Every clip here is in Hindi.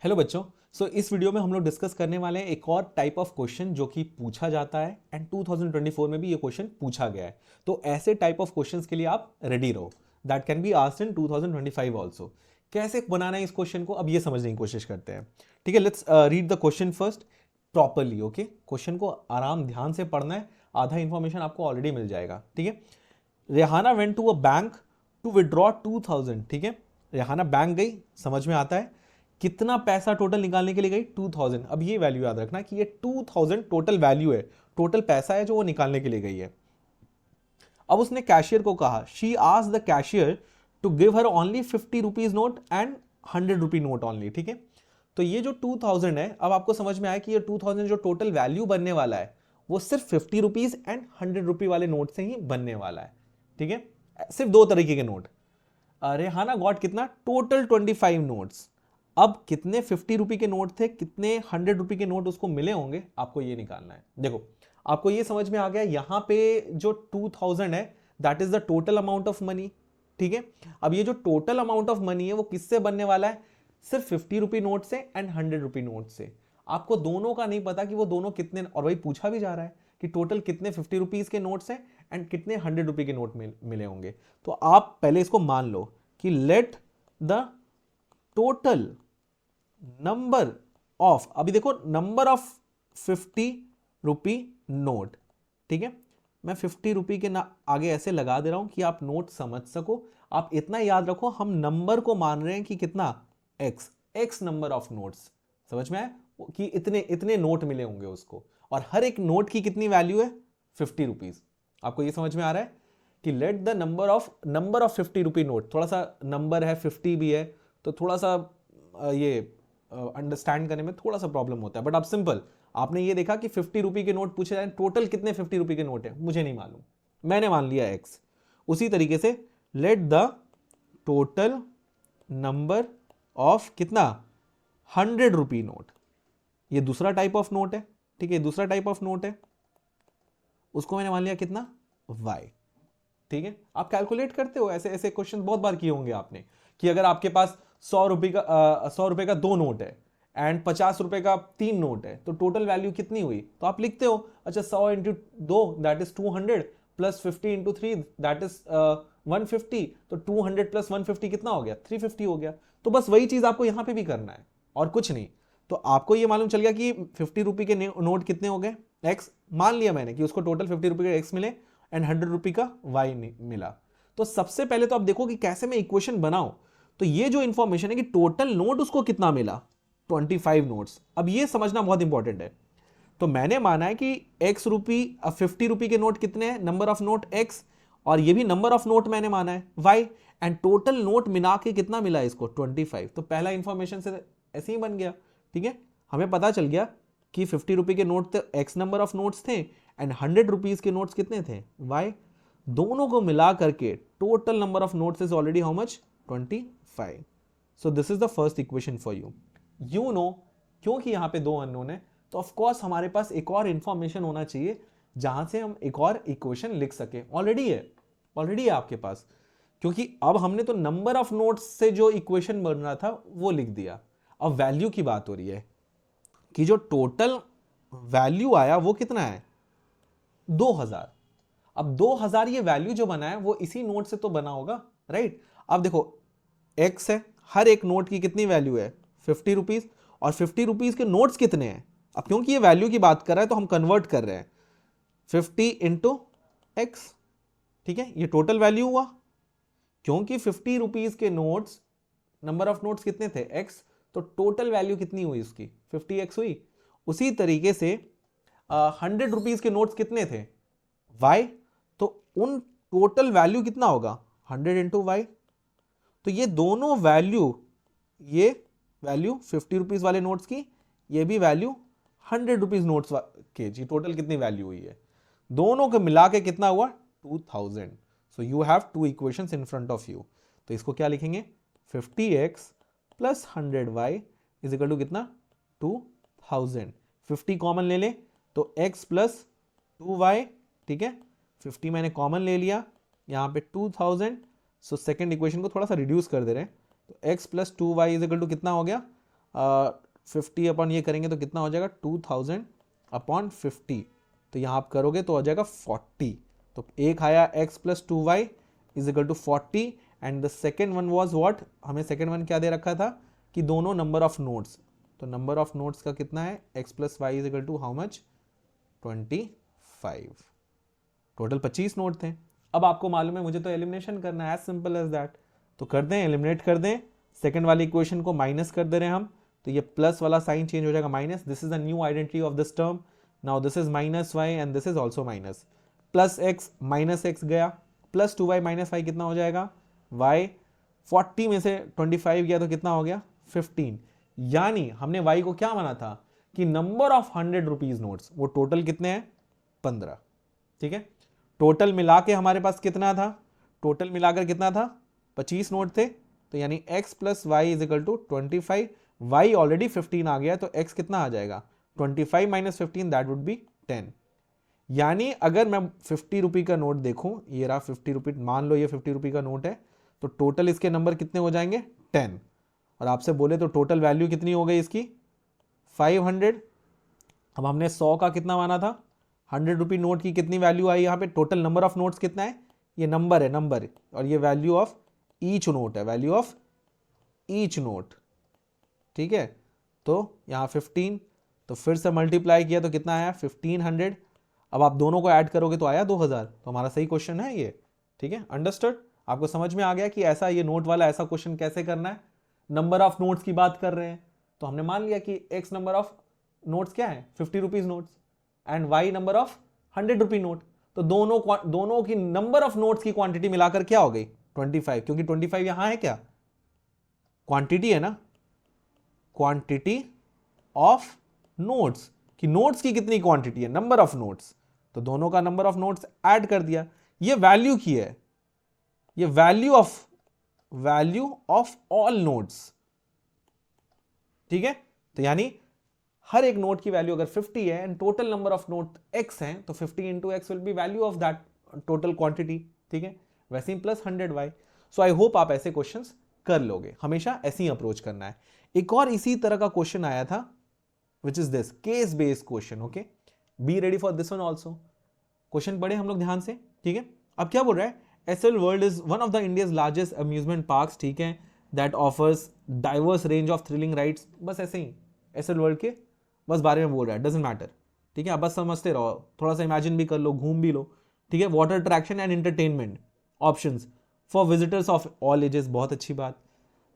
हेलो बच्चों। इस वीडियो में हम लोग डिस्कस करने वाले हैं एक और टाइप ऑफ क्वेश्चन जो कि पूछा जाता है एंड 2024 में भी ये क्वेश्चन पूछा गया है। तो ऐसे टाइप ऑफ क्वेश्चंस के लिए आप रेडी रहो। That can be asked in 2025 also. कैसे बनाना है इस क्वेश्चन को, अब ये समझने की कोशिश करते हैं। ठीक है, let's read the question first properly. Okay, question को आराम ध्यान से पढ़ना है, आधा इंफॉर्मेशन आपको ऑलरेडी मिल जाएगा। ठीक है, Rehana went to a bank to withdraw 2000। ठीक है, रेहाना बैंक गई, समझ में आता है। कितना पैसा टोटल निकालने के लिए गई? 2000। अब ये वैल्यू याद रखना कि ये 2000 टोटल वैल्यू है, टोटल पैसा है जो वो निकालने के लिए गई है। अब उसने कैशियर को कहा, she asked the cashier to give her only 50 rupees note and 100 rupee note only. ठीक है, तो ये जो 2000 है, अब आपको समझ में आया कि ये 2000 जो टोटल वैल्यू बनने वाला है वो सिर्फ 50 रुपीज एंड 100 रुपी वाले नोट से ही बनने वाला है। ठीक है, सिर्फ दो तरीके के नोट। रेहाना गॉट कितना? Total 25 notes. अब कितने 50 रुपी के नोट थे, कितने 100 रुपी के नोट उसको मिले होंगे, आपको ये निकालना है। देखो, आपको ये समझ में आ गया, यहां पे जो 2000 है that is the total amount of money. ठीक है, अब ये जो टोटल अमाउंट ऑफ मनी है वो किससे बनने वाला है? सिर्फ 50 रुपी नोट से एंड 100 रुपी नोट से। आपको दोनों का नहीं पता कि वो दोनों कितने, और भाई पूछा भी जा रहा है कि टोटल कितने 50 रुपीज के नोट्स हैं एंड कितने 100 रुपी के नोट मिले होंगे। तो आप पहले इसको मान लो कि let the total number of, अभी देखो नंबर ऑफ 50 रुपी नोट। ठीक है, मैं 50 रुपी के ना आगे ऐसे लगा दे रहा हूं कि आप नोट समझ सको। आप इतना याद रखो, हम नंबर को मान रहे हैं कि कितना? X number of notes. समझ में आया कि इतने इतने नोट मिले होंगे उसको, और हर एक नोट की कितनी वैल्यू है? 50 रुपीज। आपको ये समझ में आ रहा है कि let the number of 50 rupee note. थोड़ा सा नंबर है, 50 भी है, तो थोड़ा सा ये अंडरस्टैंड करने में थोड़ा सा प्रॉब्लम होता है। बट अब सिंपल, आपने ये देखा कि 50 रुपी के नोट पूछे जाए, टोटल कितने 50 रुपी के नोट है मुझे नहीं मालूम, मैंने मान लिया एक्स। उसी तरीके से let the total number of कितना? 100 रुपी नोट। ये दूसरा टाइप ऑफ नोट है। ठीक है, दूसरा टाइप ऑफ नोट है, उसको मैंने मान लिया कितना? वाई। ठीक है, आप कैलकुलेट करते हो, ऐसे ऐसे क्वेश्चन बहुत बार किए होंगे आपने कि अगर आपके पास 100 रुपए का दो नोट है एंड 50 रुपए का तीन नोट है, तो टोटल वैल्यू कितनी हुई? तो आप लिखते हो, अच्छा 100 इंटू दो that is 200 plus 50 into three that is 150। तो 200 प्लस 150 कितना हो गया? 350 हो गया। तो बस वही चीज आपको यहां पे भी करना है और कुछ नहीं। तो आपको ये मालूम चल गया कि 50 रुपी के नोट कितने हो गए? एक्स मान लिया मैंने कि उसको टोटल 50 रुपी के एक्स मिले एंड 100 रुपी का वाई मिला। तो सबसे पहले तो आप देखो कि कैसे मैं इक्वेशन बनाऊं। तो ये जो इंफॉर्मेशन है कि टोटल नोट उसको कितना मिला, 25 नोट्स। अब ये समझना बहुत इंपॉर्टेंट है। तो मैंने माना है कि एक्स रुपी, 50 रुपी के नोट कितने हैं, नंबर ऑफ नोट एक्स, और ये भी नंबर ऑफ नोट मैंने माना है वाई, एंड टोटल नोट मिला के कितना मिला इसको? 25। तो पहला इंफॉर्मेशन से ऐसे ही बन गया। ठीक है, हमें पता चल गया कि 50 रुपी के नोट थे, एक्स नंबर ऑफ नोट्स थे, एंड 100 रुपीज के नोट्स कितने थे? वाई। दोनों को मिला करके total number of notes is already how much? 25। So this is the first equation for you. You know, क्योंकि यहां पे दो अननोन है, तो ऑफ कोर्स हमारे पास एक और इंफॉर्मेशन होना चाहिए जहां से हम एक और इक्वेशन लिख सके। ऑलरेडी है आपके पास, क्योंकि अब हमने तो नंबर ऑफ नोट्स से जो इक्वेशन बन रहा था वो लिख दिया। अब वैल्यू की बात हो रही है कि जो टोटल वैल्यू आया वो कितना है? 2000। अब 2000 ये वैल्यू जो बना है वो इसी नोट से तो बना होगा, राइट? अब देखो, एक्स है, हर एक नोट की कितनी वैल्यू है? 50 रुपीज, और 50 रुपीज के नोट्स कितने हैं? अब क्योंकि ये वैल्यू की बात कर रहा है तो हम कन्वर्ट कर रहे हैं 50 इंटू एक्स। ठीक है, ये टोटल वैल्यू हुआ, क्योंकि 50 रुपीज के नोट्स, नंबर ऑफ नोट्स कितने थे? एक्स, तो टोटल वैल्यू कितनी हुई उसकी? 50x हुई। उसी तरीके से 100 रुपीज के नोट्स कितने थे? वाई, तो उन टोटल वैल्यू कितना होगा? 100 इंटू वाई। तो ये दोनों वैल्यू, ये वैल्यू 50 रुपीज वाले नोट्स की, ये भी वैल्यू 100 रुपीज नोट्स के, जी टोटल कितनी वैल्यू हुई है? दोनों को मिला के कितना हुआ? 2000। So you have two equations in front of you. तो इसको क्या लिखेंगे? 50x plus 100y is equal to कितना? 2000। 50 कॉमन ले ले तो x प्लस 2y। ठीक है, 50 मैंने कॉमन ले लिया, यहां पे 2000। सो सेकेंड इक्वेशन को थोड़ा सा रिड्यूस कर दे रहे हैं, तो x plus 2y is equal to कितना हो गया? 50 अपॉन ये करेंगे तो कितना हो जाएगा 2000 अपॉन 50, तो यहाँ आप करोगे तो हो जाएगा 40। तो एक आया x plus 2y is equal to 40 and the second one was what, हमें सेकेंड वन क्या दे रखा था कि दोनों नंबर ऑफ नोट्स, तो नंबर ऑफ नोट्स का कितना है x plus Y is equal to how much 25। Total 25 note थे। अब आपको मालूम है मुझे तो एलिमिनेशन करना है, एज सिंपल एज दैट। तो कर दें, एलिमिनेट कर दें, सेकंड वाली इक्वेशन को माइनस कर दे रहे हैं हम, तो ये प्लस वाला साइन चेंज हो जाएगा minus, this is the new identity of this term, now this is minus Y and this is also minus, plus X minus X गया, प्लस 2y माइनस वाई कितना हो जाएगा y, 40 में से 25 गया तो कितना हो गया 15। यानी हमने y को क्या माना था कि नंबर ऑफ 100 रुपीज नोट्स, वो टोटल कितने हैं 15। ठीक है, टोटल मिला के हमारे पास कितना था, टोटल मिलाकर कितना था 25 नोट थे, तो यानी x plus Y is equal to 25, y already 15 आ गया तो x कितना आ जाएगा 25 माइनस 15 दैट वुड बी 10। यानी अगर मैं 50 रुपये का नोट देखूं, ये रहा 50 रुपये, मान लो ये 50 रुपये का नोट है, तो टोटल इसके नंबर कितने हो जाएंगे 10, और आपसे बोले तो टोटल वैल्यू कितनी हो गई इसकी 500। अब हमने 100 का कितना माना था, 100 रुपये नोट की कितनी वैल्यू आई यहाँ पे, टोटल नंबर ऑफ नोट्स कितना है, ये नंबर है नंबर, और ये वैल्यू ऑफ ईच नोट है, वैल्यू ऑफ ईच नोट। ठीक है, तो यहाँ 15, तो फिर से मल्टीप्लाई किया तो कितना आया 1500, अब आप दोनों को ऐड करोगे तो आया 2000, तो हमारा सही क्वेश्चन है ये। ठीक है, अंडरस्टूड, आपको समझ में आ गया कि ऐसा ये नोट वाला ऐसा क्वेश्चन कैसे करना है। नंबर ऑफ नोट्स की बात कर रहे हैं, तो हमने मान लिया कि x नंबर ऑफ नोट्स क्या है 50 rupees notes and y number of 100 rupee note, तो दोनों की नंबर ऑफ नोट्स की क्वांटिटी मिलाकर क्या हो गई 25, क्योंकि 25 यहां है क्या, क्वांटिटी है ना, क्वांटिटी ऑफ नोट्स, कि नोट्स की कितनी क्वांटिटी है, नंबर ऑफ नोट्स, तो दोनों का नंबर ऑफ नोट्स ऐड कर दिया, ये वैल्यू की है, ये वैल्यू ऑफ ऑल नोट्स। ठीक है, तो यानी हर एक नोट की वैल्यू अगर 50 है and total number of note x है, तो 50 into x will be value of that total quantity. ठीक है, वैसे ही plus 100y। So I hope आप ऐसे क्वेश्चंस कर लोगे, हमेशा ऐसे ही अप्रोच करना है। एक और इसी तरह का क्वेश्चन आया था which is this case based question, okay, be ready for this one also। Question पढ़े हम लोग ध्यान से। ठीक है, अब क्या बोल रहा है, SL world is one of the India's largest amusement parks, ठीक है, that offers diverse range of thrilling rides. बस ऐसे ही एसएल वर्ल्ड के बस बारे में बोल रहा है, डजंट मैटर। ठीक है, आप बस समझते रहो, थोड़ा सा इमेजिन भी कर लो, घूम भी लो। ठीक है, water attraction and entertainment options for visitors of all ages, बहुत अच्छी बात।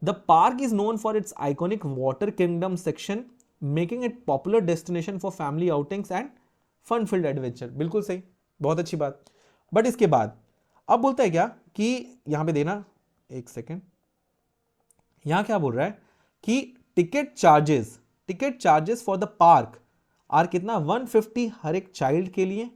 The park is known for its iconic water kingdom section, making it popular destination for family outings and fun filled adventure. बिल्कुल सही, बहुत अच्छी बात। बट इसके बाद अब बोलता है क्या कि यहां पे देना, एक सेकेंड, यहां क्या बोल रहा है कि ticket charges for the park are कितना 150 हर एक चाइल्ड के लिए।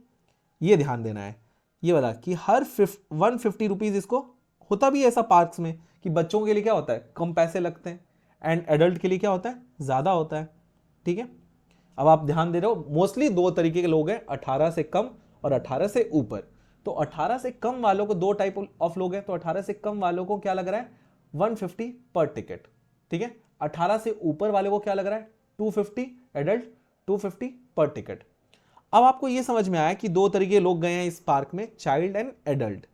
ये ध्यान देना है, ये वाला कि हर 150 रुपीज इसको होता भी है ऐसा पार्क्स में कि बच्चों के लिए क्या होता है कम पैसे लगते हैं एंड एडल्ट के लिए क्या होता है ज्यादा होता है। ठीक है, अब आप ध्यान दे रहे हो, मोस्टली दो तरीके के लोग हैं, 18 से कम और 18 से ऊपर। तो 18 से कम वालों को दो टाइप ऑफ लोग हैं, तो 18 से कम वालों को क्या लग रहा है 150 पर टिकट। ठीक है, 18 से ऊपर वाले को क्या लग रहा है 250, एडल्ट 250 पर टिकट। अब आपको यह समझ में आया कि दो तरीके के लोग गए हैं इस पार्क में, child and adult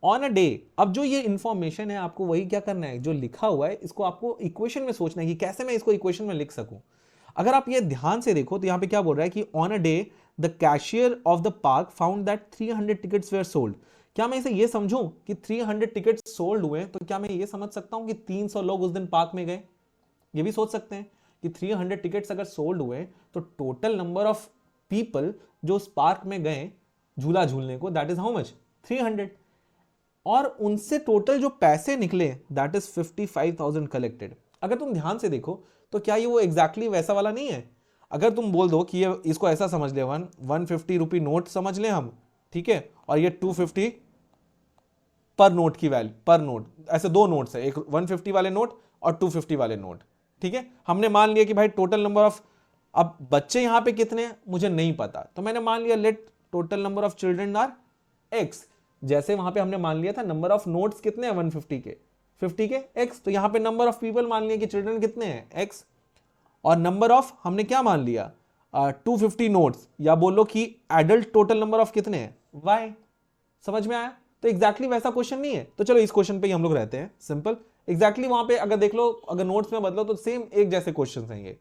on a day. अब जो ये इंफॉर्मेशन है आपको वही क्या करना है, जो लिखा हुआ है इसको आपको इक्वेशन में सोचना है कि कैसे मैं इसको इक्वेशन में लिख सकूं। अगर आप ये ध्यान से देखो तो यहां पे क्या बोल रहा है कि on a day the cashier of the park found that 300 tickets were sold. क्या मैं इसे ये समझूं कि 300 टिकट्स सोल्ड हुए, तो क्या मैं ये समझ सकता हूं कि 300 लोग उस दिन पार्क में गए। ये भी सोच सकते हैं कि 300 टिकट्स अगर सोल्ड हुए तो टोटल नंबर ऑफ पीपल जो उस पार्क में गए झूला झूलने को, दैट इज हाउ मच 300, और उनसे टोटल जो पैसे निकले दैट इज 55,000 कलेक्टेड। अगर तुम ध्यान से देखो तो क्या ये वो एग्जैक्टली वैसा वाला नहीं है। अगर तुम बोल दो कि ये इसको ऐसा समझ ले 150 रुपी नोट समझ ले हम, ठीक है, और ये 250 पर नोट की वैल्यू, पर नोट, ऐसे दो नोट्स है, एक 150 वाले नोट और 250 वाले नोट। ठीक है, हमने मान लिया कि भाई टोटल नंबर ऑफ, अब बच्चे यहां पे कितने हैं मुझे नहीं पता, तो मैंने मान लिया let total number of children are X. जैसे वहां पे हमने मान लिया था नंबर ऑफ नोट्स कितने हैं 150 के, 50 के x, तो यहां पे नंबर ऑफ पीपल मान लिया कि चिल्ड्रन कितने हैं x। और नंबर ऑफ हमने क्या मान लिया 250 नोट्स, या बोलो कि एडल्ट टोटल नंबर ऑफ कितने हैं y। समझ में आया? तो एग्जैक्टली वैसा क्वेश्चन नहीं है, तो चलो इस क्वेश्चन पे ही हम लोग रहते हैं, सिंपल। एग्जैक्टली वहां पे अगर देख लो, अगर नोट्स में बदलो तो सेम एक जैसे क्वेश्चन हैं ये।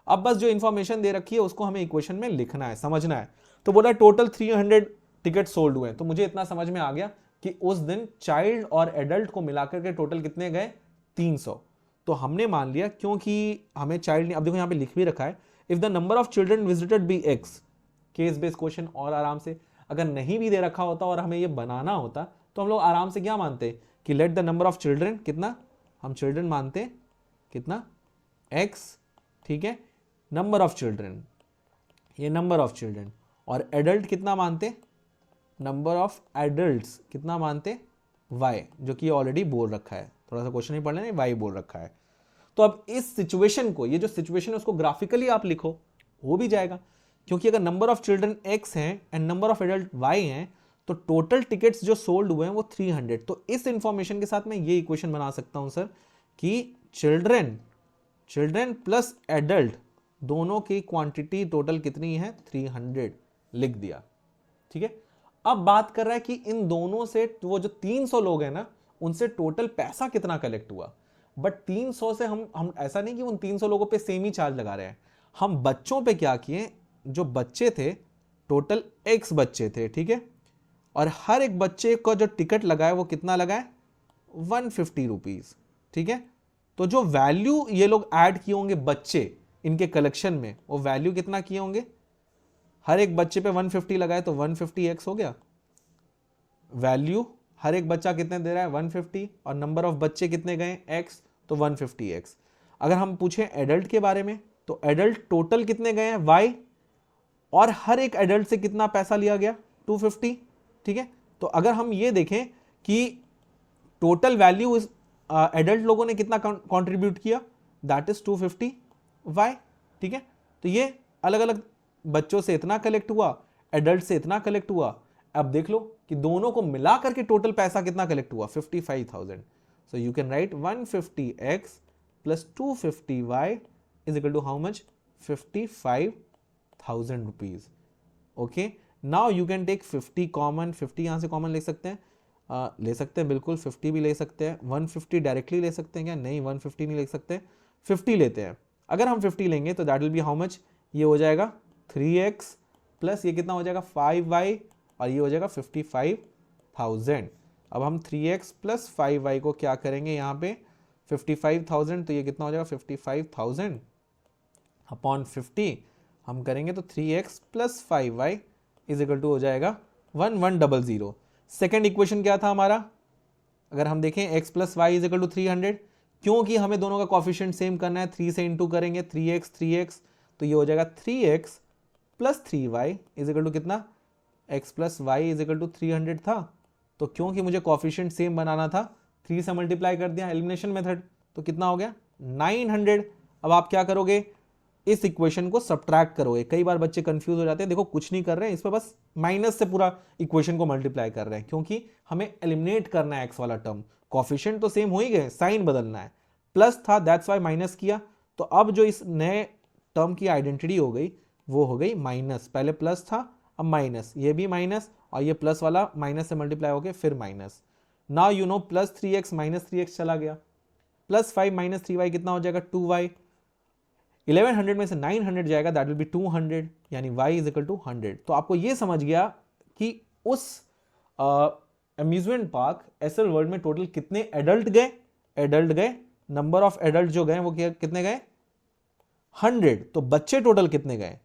अब बस जो इंफॉर्मेशन दे रखी है उसको हमें इक्वेशन में लिखना है, समझना है। तो बोला टोटल 300 टिकट सोल्ड हुए, तो मुझे इतना समझ में आ गया कि उस दिन चाइल्ड और एडल्ट को मिलाकर के टोटल कितने गए 300। तो हमने मान लिया, क्योंकि हमें चाइल्ड ने, अब देखो यहाँ पे लिख भी रखा है, if the number of children visited be X, case based question और आराम से। अगर नहीं भी दे रखा होता और हमें ये बनाना होता तो हम लोग आराम से क्या मानते कि let the number of children, कितना हम चिल्ड्रन मानते कितना x, ठीक है, नंबर ऑफ चिल्ड्रन, ये नंबर ऑफ चिल्ड्रन, और एडल्ट कितना मानते, नंबर ऑफ एडल्ट्स कितना मानते y, जो कि ऑलरेडी बोल रखा है, थोड़ा सा क्वेश्चन ही पढ़ लेना, y बोल रखा है। तो अब इस सिचुएशन को, ये जो सिचुएशन है उसको ग्राफिकली आप लिखो, हो भी जाएगा, क्योंकि अगर नंबर ऑफ चिल्ड्रन x हैं and number of adult y हैं, तो टोटल टिकट्स जो सोल्ड हुए हैं वो 300। तो इस इंफॉर्मेशन के साथ मैं ये इक्वेशन बना सकता हूं सर कि चिल्ड्रन प्लस एडल्ट दोनों की क्वांटिटी टोटल कितनी है 300, लिख दिया, ठीक है। अब बात कर रहा है कि इन दोनों से वो जो 300 लोग हैं ना, उनसे टोटल पैसा कितना कलेक्ट हुआ। बट 300 से हम ऐसा नहीं कि उन 300 लोगों पे सेम ही चार्ज लगा रहे हैं, हम बच्चों पे क्या किए, जो बच्चे थे टोटल x बच्चे थे, ठीक है, और हर एक बच्चे का जो टिकट लगाए वो कितना लगाए 150 रुपीज, ठीक है। तो जो वैल्यू ये लोग ऐड किए होंगे बच्चे इनके कलेक्शन में, वो वैल्यू कितना किए होंगे, हर एक बच्चे पे 150 लगाए तो 150x हो गया वैल्यू। हर एक बच्चा कितने दे रहा है 150, और नंबर ऑफ बच्चे कितने गए x, तो 150x। अगर हम पूछें एडल्ट के बारे में, तो एडल्ट टोटल कितने गए हैं y, और हर एक एडल्ट से कितना पैसा लिया गया 250, ठीक है। तो अगर हम ये देखें कि टोटल वैल्यू एडल्ट लोगों ने कितना कंट्रीब्यूट किया, दैट इज 250 y, ठीक है। तो ये अलग अलग बच्चों से इतना कलेक्ट हुआ, एडल्ट से इतना कलेक्ट हुआ। अब देख लो कि दोनों को मिला करके टोटल पैसा कितना कलेक्ट हुआ 55,000। So you can write 150x plus 250y is equal to how much 55,000 rupees. Okay, now you can take 50 common, 50 यहां से कॉमन ले सकते हैं, ले सकते हैं बिल्कुल, 50 भी ले सकते हैं, 150 डायरेक्टली ले सकते हैं क्या, नहीं 150 नहीं ले सकते, 50 लेते हैं। अगर हम 50 लेंगे तो that will be how much, ये हो जाएगा 3x प्लस ये कितना हो जाएगा 5y, और ये हो जाएगा 55,000। अब हम 3x प्लस 5y को क्या करेंगे यहाँ पे 55,000, तो ये कितना हो जाएगा 55,000 अपॉन 50 हम करेंगे तो 3x plus 5y is equal to हो जाएगा 1100। सेकेंड इक्वेशन क्या था हमारा, अगर हम देखें x plus Y is equal to 300, क्योंकि हमें दोनों का कॉफिशिएंट सेम करना है, 3 से इंटू करेंगे 3x, तो ये हो जाएगा 3x plus 3y is equal to कितना, x plus Y is equal to 300 था। तो क्योंकि मुझे कॉफिशिएंट सेम बनाना था, 3 से मल्टीप्लाई कर दिया एलिमिनेशन मेथड, तो कितना हो गया 900। अब आप क्या करोगे, इस इक्वेशन को सब्ट्रैक्ट करोगे। कई बार बच्चे कंफ्यूज हो जाते हैं, देखो कुछ नहीं कर रहे हैं, इस पर बस माइनस से पूरा इक्वेशन को मल्टीप्लाई कर रहे हैं, क्योंकि हमें एलिमिनेट करना है एक्स वाला टर्म। कॉफिशिएंट तो सेम हो ही गए, साइन बदलना है, प्लस था दैट्स वाई माइनस किया। तो अब जो इस नए टर्म की आइडेंटिटी हो गई वो हो गई माइनस, पहले प्लस था अब माइनस, ये भी माइनस, और ये प्लस वाला माइनस से मल्टीप्लाई हो गया फिर minus. Now you know plus 3x minus 3x चला गया, प्लस 5 माइनस 3y कितना हो जाएगा 2y। 1100 में से 900 जाएगा, दैट विल बी 200, यानी y इज इक्वल टू 100। तो आपको ये समझ गया कि उस अम्यूजमेंट पार्क एसएल वर्ल्ड में टोटल कितने एडल्ट गए, नंबर ऑफ एडल्ट जो गए वो कितने गए 100। तो बच्चे टोटल कितने गए,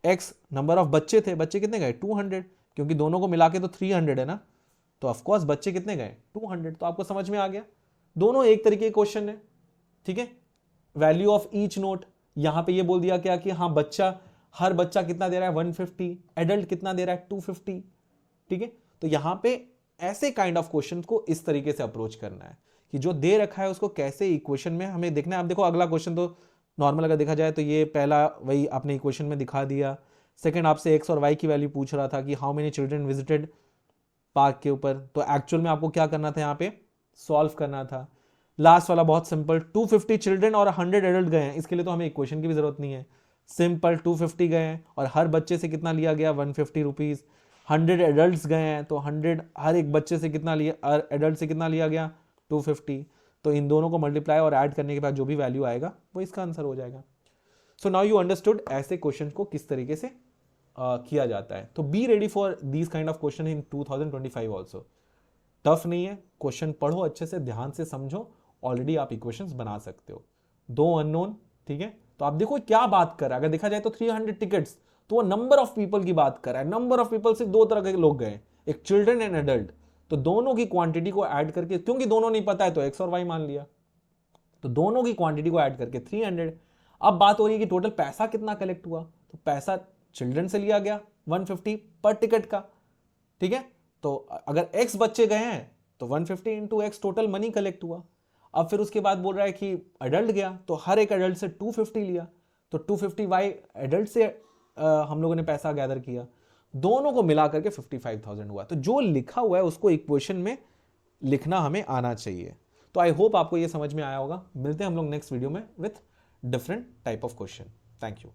x नंबर ऑफ बच्चे थे, बच्चे कितने गए 200, क्योंकि दोनों को मिला के तो 300 है ना, तो ऑफकोर्स बच्चे कितने गए 200। तो आपको समझ में आ गया, दोनों एक तरीके के क्वेश्चन है, ठीक है। वैल्यू ऑफ ईच नोट, यहां पे ये बोल दिया क्या कि हाँ बच्चा, हर बच्चा कितना दे रहा है 150, एडल्ट कितना दे रहा है 250, ठीक है। तो यहां पे ऐसे काइंड ऑफ क्वेश्चन को इस तरीके से अप्रोच करना है कि जो दे रखा है उसको कैसे इक्वेशन में हमें देखना है। अब देखो अगला क्वेश्चन तो नॉर्मल अगर देखा जाए तो ये पहला वही आपने इक्वेशन में दिखा दिया, सेकंड आपसे एक्स और वाई की वैल्यू पूछ रहा था कि how many children visited park के ऊपर, तो एक्चुअल में आपको क्या करना था यहाँ पे सॉल्व करना था। लास्ट वाला बहुत सिंपल, 250 चिल्ड्रन और 100 एडल्ट गए हैं, इसके लिए तो हमें इक्वेशन की भी जरूरत नहीं है, सिंपल 250 गए हैं और हर बच्चे से कितना लिया गया 150 रुपीज, 100 एडल्ट गए हैं तो 100 हर एक बच्चे से कितना लिया, एडल्ट से कितना लिया गया 250, तो इन दोनों को मल्टीप्लाई और ऐड करने के बाद जो भी वैल्यू आएगा वो इसका आंसर हो जाएगा। सो नाउ यू अंडरस्टूड ऐसे क्वेश्चन को किस तरीके से किया जाता है। तो be ready for these kind of question in 2025 also. Tough नहीं है, क्वेश्चन पढ़ो अच्छे से, ध्यान से समझो, ऑलरेडी आप इक्वेशंस बना सकते हो। दो अननोन, ठीक है, तो आप देखो क्या बात कर रहा है, अगर देखा जाए तो 300 टिकट्स, तो वो नंबर ऑफ पीपल की बात कर रहा है, नंबर ऑफ पीपल से दो तरह के लोग गए, एक चिल्ड्रन एंड एडल्ट, तो दोनों की क्वांटिटी को ऐड करके, क्योंकि दोनों नहीं पता है तो एक्स और वाई मान लिया, तो दोनों की क्वांटिटी को ऐड करके 300। अब बात हो रही है कि टोटल पैसा कितना कलेक्ट हुआ, तो पैसा चिल्ड्रन से लिया गया 150 पर टिकट का, ठीक है, तो अगर x बच्चे गए हैं तो 150 into x total money collect हुआ। अब फिर उसके बाद बोल रहा है कि एडल्ट गया तो हर एक एडल्ट से 250 लिया, तो 250 वाई एडल्ट से हम लोगों ने पैसा गैदर किया, दोनों को मिला करके 55,000 हुआ। तो जो लिखा हुआ है उसको इक्वेशन में लिखना हमें आना चाहिए। तो आई होप आपको ये समझ में आया होगा। मिलते हैं हम लोग नेक्स्ट वीडियो में with different type of question. Thank you.